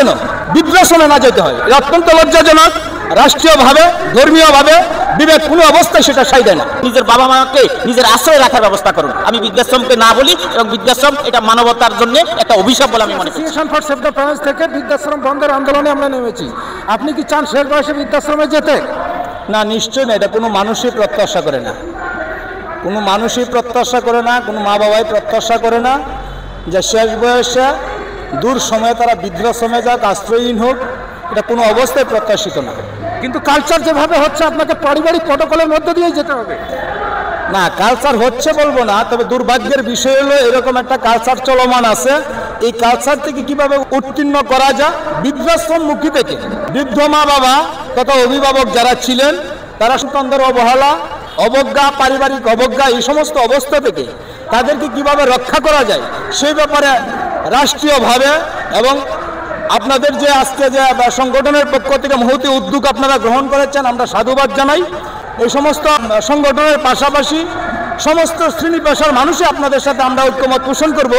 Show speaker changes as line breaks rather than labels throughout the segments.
যেন বৃদ্ধাশ্রমে না যেতে হয়, এটা অত্যন্ত লজ্জাজনক। রাষ্ট্রীয়ভাবে ধর্মীয়ভাবে বিবেক কোনো অবস্থায় সেটা সাই দেয় না।
নিজের বাবা মাকে নিজের আশ্রয় রাখার ব্যবস্থা করুন। আমি বৃদ্ধাশ্রমকে না বলি, এবং বৃদ্ধাশ্রম এটা মানবতার জন্য একটা অভিশাপ বলে আমি মনে করি।
Association for save the parents থেকে বৃদ্ধাশ্রম বন্ধের আন্দোলনে আমরা নেমেছি। আপনি কি চান শেষ বয়সে বৃদ্ধাশ্রমে যেতে?
না, নিশ্চয়ই না। এটা কোনো মানুষই প্রত্যাশা করে না, কোনো মানুষই প্রত্যাশা করে না, কোনো মা বাবাই প্রত্যাশা করে না যে শেষ বয়সে দূর সময়ে তারা বৃদ্ধাশ্রমে যাক, আশ্রয়হীন হোক। এটা কোনো অবস্থায় প্রত্যাশিত না।
কিন্তু কালচার যেভাবে হচ্ছে আপনাকে পারিবারিক প্রটোকলের মধ্যে দিয়েই যেতে হবে।
না, কালচার হচ্ছে বলবো না, তবে দুর্ভাগ্যের বিষয় হলো এরকম একটা কালচার চলমান আছে। এই কালচার থেকে কিভাবে উত্তীর্ণ করা যায়, বৃদ্ধাশ্রমমুখী থেকে বৃদ্ধ মা বাবা তথা অভিভাবক যারা ছিলেন তারা সন্তানদের অবহেলা, অবজ্ঞা, পারিবারিক অবজ্ঞা, এই সমস্ত অবস্থা থেকে তাদেরকে কিভাবে রক্ষা করা যায় সেই ব্যাপারে রাষ্ট্রীয়ভাবে এবং আপনাদের যে আজকে যে সংগঠনের পক্ষ থেকে মহতি উদ্যোগ আপনারা গ্রহণ করেছেন, আমরা সাধুবাদ জানাই। এই সমস্ত সংগঠনের পাশাপাশি সমস্ত শ্রেণী পেশার মানুষই আপনাদের সাথে আমরা ঐক্যমত পোষণ করব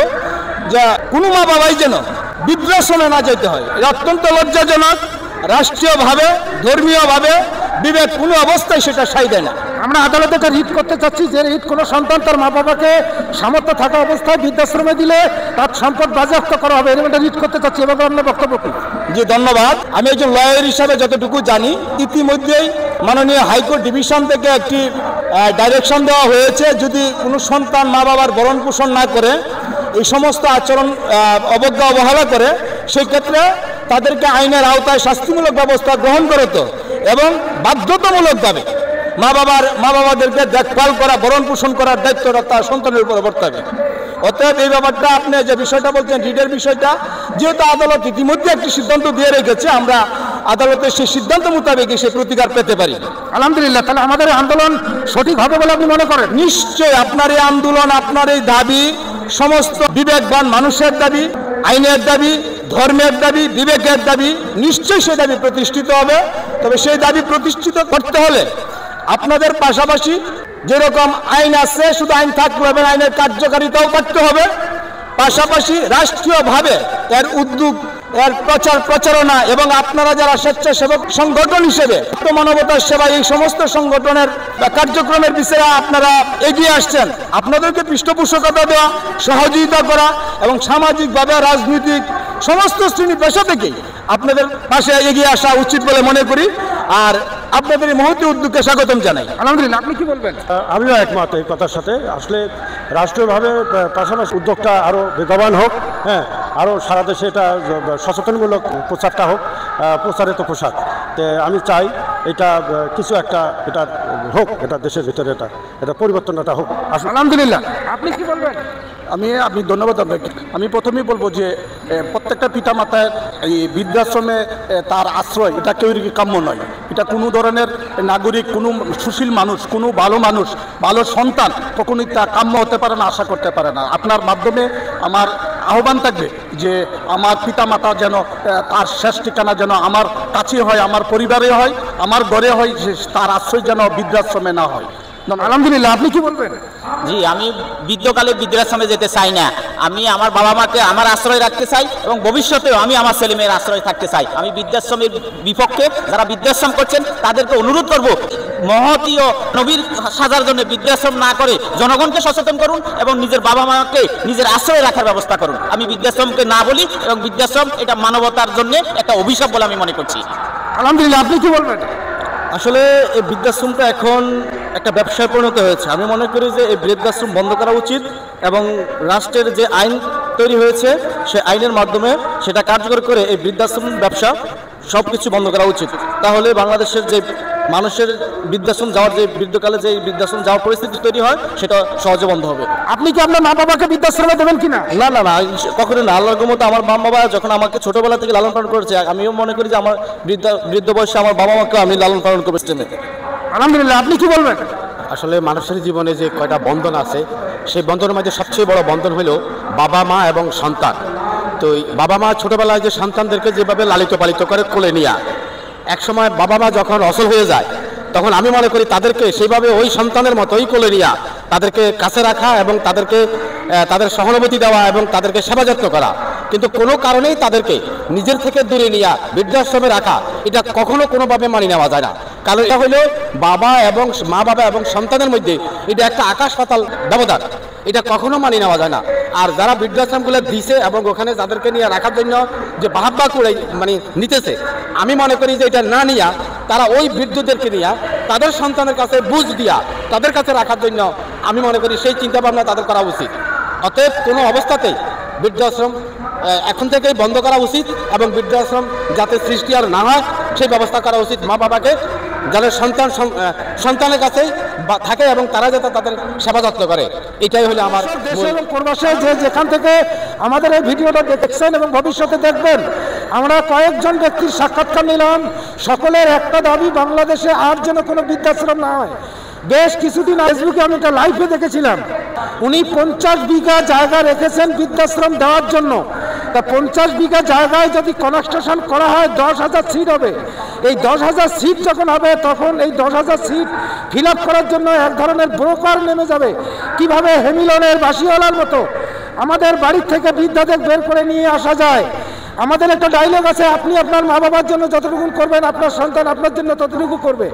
যে কোনো মা বাবাই যেন বৃদ্ধাশ্রমে না যেতে হয়, এটা অত্যন্ত লজ্জাজনক। রাষ্ট্রীয়ভাবে ধর্মীয়ভাবে বিবেক কোনো অবস্থায় সেটা সাই দেয় না।
আমরা আদালতে একটা রিট করতে চাচ্ছি যে রিট কোনো সন্তান তার মা বাবাকে সামর্থ্য থাকা অবস্থায় বৃদ্ধাশ্রমে দিলে তার সম্পদ বাজেয়াপ্ত করা হবে, এরকম একটা রিট করতে চাচ্ছি। এভাবে আপনার বক্তব্য কি?
জি, ধন্যবাদ। আমি একজন লয়ার হিসাবে যতটুকু জানি, ইতিমধ্যেই মাননীয় হাইকোর্ট ডিভিশন থেকে একটি ডাইরেকশন দেওয়া হয়েছে, যদি কোনো সন্তান মা বাবার ভরণ পোষণ না করে, এই সমস্ত আচরণ অবজ্ঞা অবহেলা করে, সেই ক্ষেত্রে তাদেরকে আইনের আওতায় শাস্তিমূলক ব্যবস্থা গ্রহণ করত এবং বাধ্যতামূলকভাবে মা বাবাদেরকে দেখভাল করা, ভরণ পোষণ করার দায়িত্বটা তার সন্তানের উপরে বর্তাবে। অতএব এই ব্যাপারটা আপনি যে বিষয়টা বলছেন রিটের বিষয়টা, যেহেতু আদালত ইতিমধ্যে একটি সিদ্ধান্ত দিয়ে রেখেছে, আমরা আদালতের সেই সিদ্ধান্ত মোতাবেক সেই প্রতিকার পেতে পারি।
আলহামদুলিল্লাহ। তাহলে আমাদের আন্দোলন সঠিক হবে বলে আপনি মনে করেন?
নিশ্চয়ই আপনার এই আন্দোলন, আপনার এই দাবি সমস্ত বিবেকবান মানুষের দাবি, আইনের দাবি, ধর্মের দাবি, বিবেকের দাবি, নিশ্চয়ই সেই দাবি প্রতিষ্ঠিত হবে। তবে সেই দাবি প্রতিষ্ঠিত করতে হলে আপনাদের পাশাপাশি যেরকম আইন আছে, শুধু আইন থাকলে হবে, আইনের কার্যকারিতাও করতে হবে। পাশাপাশি রাষ্ট্রীয়ভাবে এর উদ্যোগ, এর প্রচারণা এবং আপনারা যারা স্বেচ্ছাসেবক সংগঠন হিসেবে মানবতার সেবা, এই সমস্ত সংগঠনের কার্যক্রমের বিষয়ে আপনারা এগিয়ে আসছেন, আপনাদেরকে পৃষ্ঠপোষকতা দেওয়া, সহযোগিতা করা এবং সামাজিকভাবে রাজনৈতিক সমস্ত শ্রেণী পেশা থেকেই আপনাদের পাশে এগিয়ে আসা উচিত বলে মনে করি। আর আপনাদের এই মহতি উদ্যোগকে স্বাগতম জানাই।
আলহামদুলিল্লাহ। আপনি কি বলবেন?
আমিও একমত এই কথার সাথে। আসলে রাষ্ট্রীয়ভাবে পাশাপাশি উদ্যোগটা আরও বেগবান হোক, হ্যাঁ, আরও সারা দেশে এটা সচেতনমূলক প্রচারটা হোক, প্রচারিত পোশাক। আমি চাই এটা কিছু একটা এটা হোক, এটা দেশের ভিতরে এটা পরিবর্তনটা হোক।
আলহামদুলিল্লাহ। আপনি কি বলবেন?
আমি ধন্যবাদ আপনাকে। আমি প্রথমেই বলবো যে প্রত্যেকটা পিতামাতার এই বৃদ্ধাশ্রমে তার আশ্রয় এটা কেউই কাম্য নয়। এটা কোনো ধরনের নাগরিক, কোনো সুশীল মানুষ, কোনো ভালো মানুষ, ভালো সন্তান কখনোই তা কাম্য হতে পারে না, আশা করতে পারে না। আপনার মাধ্যমে আমার আহ্বান থাকবে যে আমার পিতামাতা যেন তার শেষ ঠিকানা যেন আমার কাছে হয়, আমার পরিবারে হয়, আমার ঘরে হয়, তার আশ্রয় যেন বৃদ্ধাশ্রমে না হয়।
আলহামদুলিল্লাহ। আপনি কি বলবেন?
জি, আমি বৃদ্ধকালে বৃদ্ধাশ্রমে যেতে চাই না। আমি আমার বাবা মাকে আমার আশ্রয় রাখতে চাই এবং ভবিষ্যতেও আমি আমার ছেলে মেয়ের আশ্রয় থাকতে চাই। আমি বৃদ্ধাশ্রমের বিপক্ষে, যারা বৃদ্ধাশ্রম করছেন তাদেরকে অনুরোধ করব, মহতী ও নবীর সাজার জন্য বৃদ্ধাশ্রম না করে জনগণকে সচেতন করুন এবং নিজের বাবা মাকে নিজের আশ্রয় রাখার ব্যবস্থা করুন। আমি বৃদ্ধাশ্রমকে না বলি, এবং বৃদ্ধাশ্রম এটা মানবতার জন্য একটা অভিশাপ বলে আমি মনে করছি।
আলহামদুলিল্লাহ। আপনি কি বলবেন?
আসলে এই বৃদ্ধাশ্রমটা এখন একটা ব্যবসায় পরিণত হয়েছে। আমি মনে করি যে এই বৃদ্ধাশ্রম বন্ধ করা উচিত এবং রাষ্ট্রের যে আইন তৈরি হয়েছে সেই আইনের মাধ্যমে সেটা কার্যকর করে এই বৃদ্ধাশ্রম ব্যবসা সব কিছু বন্ধ করা উচিত। তাহলে বাংলাদেশের যে মানুষের বৃদ্ধাশ্রম যাওয়ার, যে বৃদ্ধকালে যে বৃদ্ধাশ্রম যাওয়ার পরিস্থিতি তৈরি হয়, সেটা সহজে বন্ধ হবে।
আপনি কি আপনার মা বাবাকে বৃদ্ধাশ্রমে দেবেন কিনা?
না না না, কখনোই না। আল্লাহর রহমতে আমার মা বাবা যখন আমাকে ছোটবেলা থেকে লালন পালন করেছে, আমিও মনে করি যে আমার বৃদ্ধ বয়সে আমার বাবা মাকে আমি লালন পালন করবো।
আলহামদুলিল্লাহ। আপনি কি বলবেন?
আসলে মানুষের জীবনে যে কয়টা বন্ধন আছে, সেই বন্ধনের মধ্যে সবচেয়ে বড় বন্ধন হলো বাবা মা এবং সন্তান। তো বাবা মা ছোটোবেলায় যে সন্তানদেরকে যেভাবে লালিত পালিত করে কোলে নিয়ে, একসময় বাবা মা যখন অচল হয়ে যায়, তখন আমি মনে করি তাদেরকে সেইভাবে ওই সন্তানের মতোই কোলে নিয়ে তাদেরকে কাছে রাখা এবং তাদের সহানুভূতি দেওয়া এবং তাদেরকে সেবা যত্ন করা, কিন্তু কোনো কারণেই তাদেরকে নিজের থেকে দূরে নিয়ে বৃদ্ধাশ্রমে রাখা এটা কখনো কোনোভাবে মানি নেওয়া যায় না। কারণ এটা হলো মা বাবা এবং সন্তানের মধ্যে এটা একটা আকাশ পাতাল ব্যবধান, এটা কখনো মানি নেওয়া যায় না। আর যারা বৃদ্ধাশ্রমগুলো দিছে এবং ওখানে যাদেরকে নিয়ে রাখার জন্য যে বাহাব্বা করে নিতেছে, আমি মনে করি যে এটা না নিয়ে তারা ওই বৃদ্ধদেরকে নিয়ে তাদের সন্তানের কাছে বুঝ দিয়া তাদের কাছে রাখার জন্য আমি মনে করি সেই চিন্তাভাবনা তাদের করা উচিত। অতএব কোনো অবস্থাতেই বৃদ্ধাশ্রম এখন থেকেই বন্ধ করা উচিত এবং বৃদ্ধাশ্রম যাতে সৃষ্টি আর না হয় সেই ব্যবস্থা করা উচিত। মা বাবাকে যাদের সন্তানের কাছেই থাকে এবং তারা যাতে তাদের সেবা যত্ন করে, এটাই হলো আমার।
দেশে এবং প্রবাসে যেখান থেকে আমাদের এই ভিডিওটা দেখছেন এবং ভবিষ্যতে দেখবেন, আমরা কয়েকজন ব্যক্তির সাক্ষাৎকার নিলাম। সকলের একটা দাবি, বাংলাদেশে আর যেন কোনো বৃদ্ধাশ্রম না হয়। বেশ কিছুদিন ফেসবুকে আমি একটা লাইভে দেখেছিলাম, উনি 50 বিঘা জায়গা রেখেছেন বৃদ্ধাশ্রম দেওয়ার জন্য। তা 50 বিঘা জায়গায় যদি কনস্ট্রাকশন করা হয় 10,000 সিট হবে। এই 10,000 সিট যখন হবে তখন এই 10,000 সিট ফিল আপ করার জন্য এক ধরনের ব্রোকার নেমে যাবে। কিভাবে হেমিলনের বাসিওয়ালার মতো আমাদের বাড়ির থেকে বৃদ্ধাদের বের করে নিয়ে আসা যায়। আমাদের একটা ডায়লগ আছে, আপনি আপনার মা বাবার জন্য যতটুকু করবেন আপনার সন্তান আপনার জন্য ততটুকু করবে।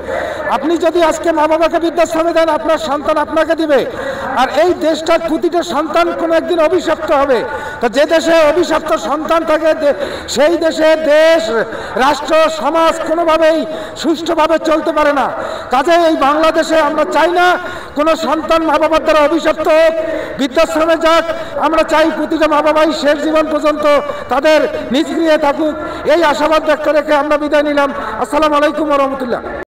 আপনি যদি আজকে মা বাবাকে বৃদ্ধাশ্রমে দেন আপনার সন্তান আপনাকে দিবে। আর এই দেশটার প্রতিটা সন্তান কোনো একদিন অভিশপ্ত হবে। তো যে দেশে অভিশপ্ত সন্তান থাকে সেই দেশে দেশ, রাষ্ট্র, সমাজ কোনোভাবেই সুষ্ঠুভাবে চলতে পারে না। কাজেই এই বাংলাদেশে আমরা চাই না কোনো সন্তান মা বাবার দ্বারা অভিশপ্ত হোক, বৃদ্ধাশ্রমে যাক। আমরা চাই প্রতিটা মা বাবাই শেষ জীবন পর্যন্ত তাদের নিজ গৃহে থাকুক। এই আশাবাদ ব্যক্ত রেখে আমরা বিদায় নিলাম। আসসালামু আলাইকুম ওয়া রাহমাতুল্লাহ।